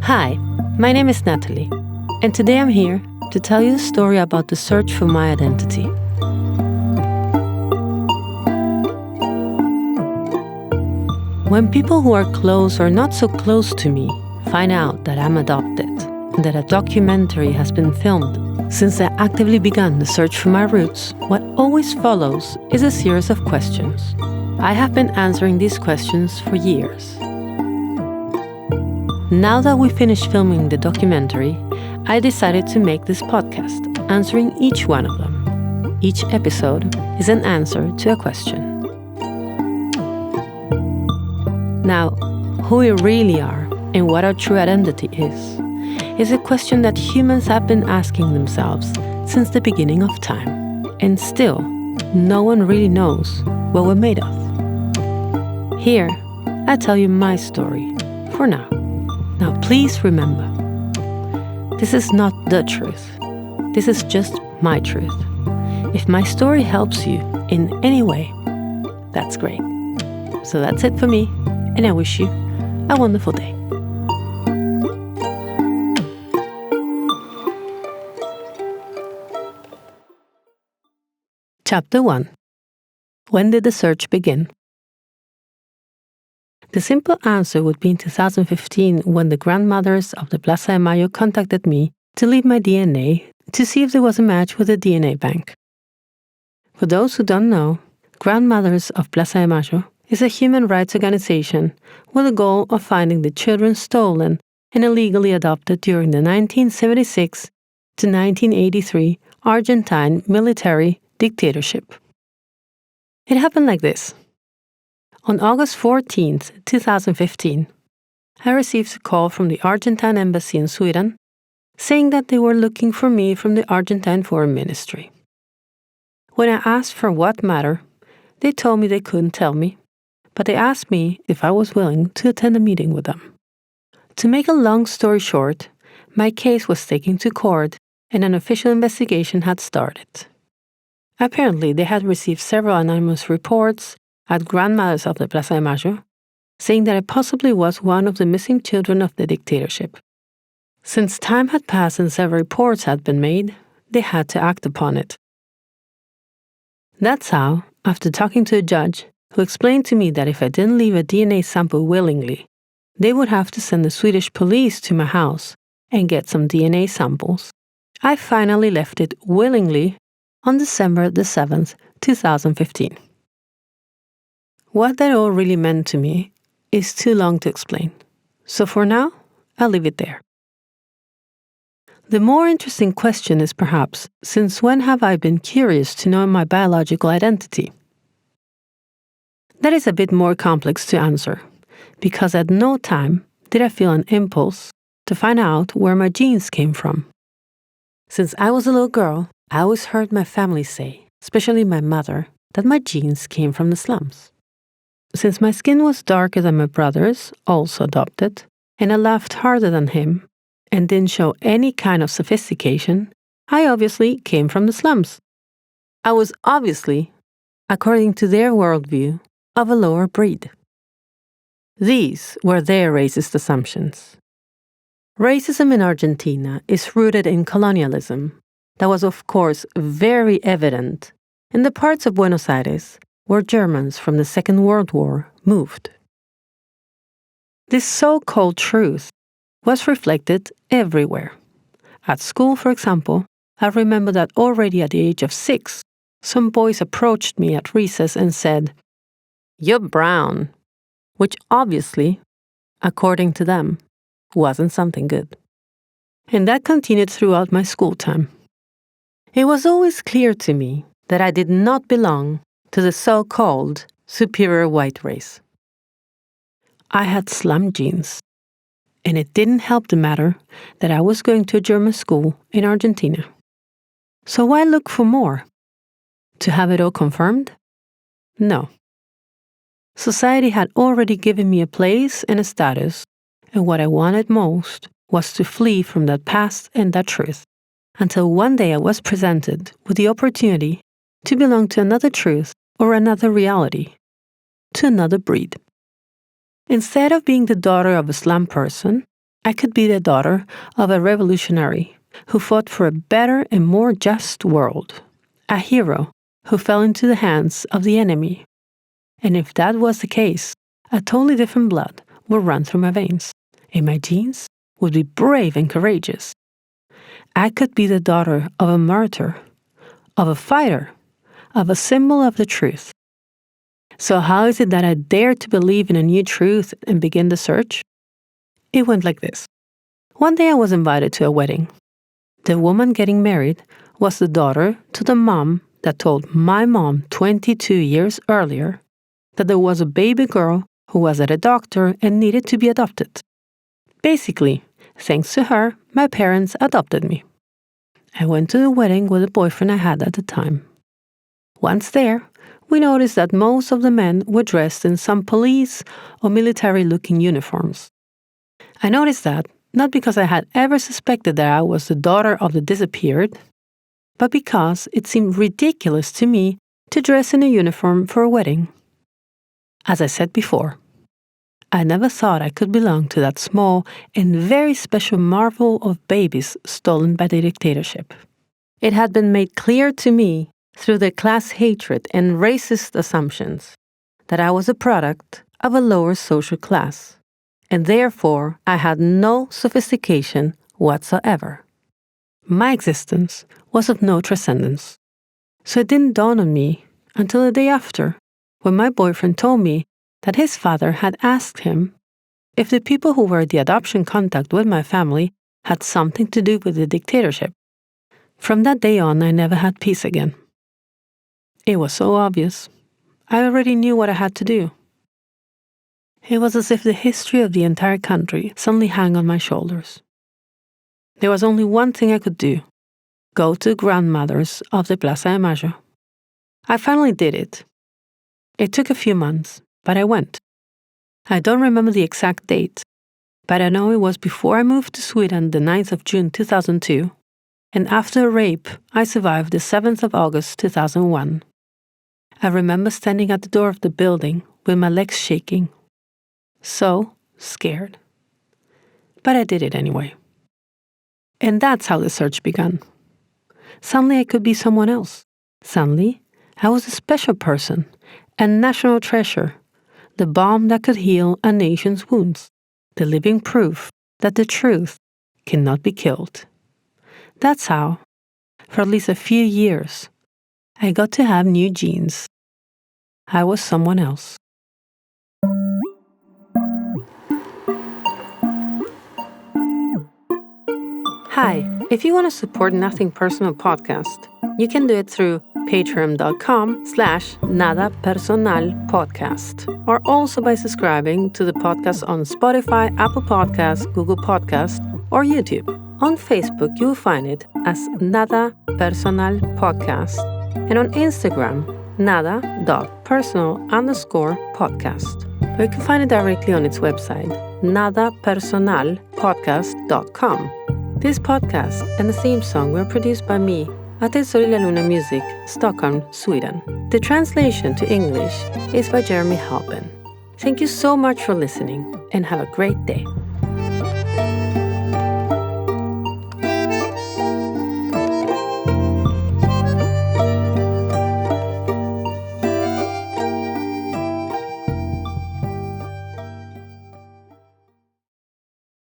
Hi, my name is Natalie, and today I'm here to tell you a story about the search for my identity. When people who are close or not so close to me find out that I'm adopted and that a documentary has been filmed since I actively began the search for my roots, what always follows is a series of questions. I have been answering these questions for years. Now that we finished filming the documentary, I decided to make this podcast, answering each one of them. Each episode is an answer to a question. Now, who we really are and what our true identity is a question that humans have been asking themselves since the beginning of time. And still, no one really knows what we're made of. Here, I tell you my story, for now. Now, please remember, this is not the truth. This is just my truth. If my story helps you in any way, that's great. So that's it for me, and I wish you a wonderful day. Chapter 1. When did the search begin? The simple answer would be in 2015 when the grandmothers of the Plaza de Mayo contacted me to leave my DNA to see if there was a match with the DNA bank. For those who don't know, Grandmothers of Plaza de Mayo is a human rights organization with the goal of finding the children stolen and illegally adopted during the 1976 to 1983 Argentine military dictatorship. It happened like this. On August 14, 2015, I received a call from the Argentine embassy in Sweden saying that they were looking for me from the Argentine Foreign Ministry. When I asked for what matter, they told me they couldn't tell me, but they asked me if I was willing to attend a meeting with them. To make a long story short, my case was taken to court and an official investigation had started. Apparently, they had received several anonymous reports at Grandmothers of the Plaza de Mayo, saying that I possibly was one of the missing children of the dictatorship. Since time had passed and several reports had been made, they had to act upon it. That's how, after talking to a judge, who explained to me that if I didn't leave a DNA sample willingly, they would have to send the Swedish police to my house and get some DNA samples, I finally left it willingly on December the 7th, 2015. What that all really meant to me is too long to explain, so for now, I'll leave it there. The more interesting question is perhaps, since when have I been curious to know my biological identity? That is a bit more complex to answer, because at no time did I feel an impulse to find out where my genes came from. Since I was a little girl, I always heard my family say, especially my mother, that my genes came from the slums. Since my skin was darker than my brother's, also adopted, and I laughed harder than him, and didn't show any kind of sophistication, I obviously came from the slums. I was obviously, according to their worldview, of a lower breed. These were their racist assumptions. Racism in Argentina is rooted in colonialism that was, of course, very evident in the parts of Buenos Aires where Germans from the Second World War moved. This so-called truth was reflected everywhere. At school, for example, I remember that already at the age of 6, some boys approached me at recess and said, "You're brown," which obviously, according to them, wasn't something good. And that continued throughout my school time. It was always clear to me that I did not belong to the so-called superior white race. I had slum genes, and it didn't help the matter that I was going to a German school in Argentina. So why look for more? To have it all confirmed? No. Society had already given me a place and a status, and what I wanted most was to flee from that past and that truth, until one day I was presented with the opportunity to belong to another truth or another reality, to another breed. Instead of being the daughter of a slum person, I could be the daughter of a revolutionary who fought for a better and more just world, a hero who fell into the hands of the enemy. And if that was the case, a totally different blood would run through my veins, and my genes would be brave and courageous. I could be the daughter of a martyr, of a fighter, of a symbol of the truth. So how is it that I dared to believe in a new truth and begin the search? It went like this. One day I was invited to a wedding. The woman getting married was the daughter to the mom that told my mom 22 years earlier that there was a baby girl who was at a doctor and needed to be adopted. Basically, thanks to her, my parents adopted me. I went to the wedding with a boyfriend I had at the time. Once there, we noticed that most of the men were dressed in some police or military-looking uniforms. I noticed that not because I had ever suspected that I was the daughter of the disappeared, but because it seemed ridiculous to me to dress in a uniform for a wedding. As I said before, I never thought I could belong to that small and very special marvel of babies stolen by the dictatorship. It had been made clear to me through the class hatred and racist assumptions that I was a product of a lower social class, and therefore I had no sophistication whatsoever. My existence was of no transcendence, so it didn't dawn on me until the day after, when my boyfriend told me that his father had asked him if the people who were the adoption contact with my family had something to do with the dictatorship. From that day on, I never had peace again. It was so obvious. I already knew what I had to do. It was as if the history of the entire country suddenly hung on my shoulders. There was only one thing I could do: go to grandmothers of the Plaza de Mayo. I finally did it. It took a few months, but I went. I don't remember the exact date, but I know it was before I moved to Sweden the 9th of June 2002, and after a rape I survived the 7th of August 2001. I remember standing at the door of the building with my legs shaking. So scared. But I did it anyway. And that's how the search began. Suddenly I could be someone else. Suddenly I was a special person, a national treasure, the balm that could heal a nation's wounds, the living proof that the truth cannot be killed. That's how, for at least a few years, I got to have new genes. I was someone else. Hi, if you want to support Nothing Personal podcast, you can do it through patreon.com/nada.personal podcast, or also by subscribing to the podcast on Spotify, Apple Podcasts, Google Podcasts, or YouTube. On Facebook, you will find it as nada.personal podcast, and on Instagram, nada.personal_podcast. Or you can find it directly on its website, nada.personalpodcast.com. This podcast and the theme song were produced by me at El Sol y la Luna Music, Stockholm, Sweden. The translation to English is by Jeremy Halpin. Thank you so much for listening, and have a great day.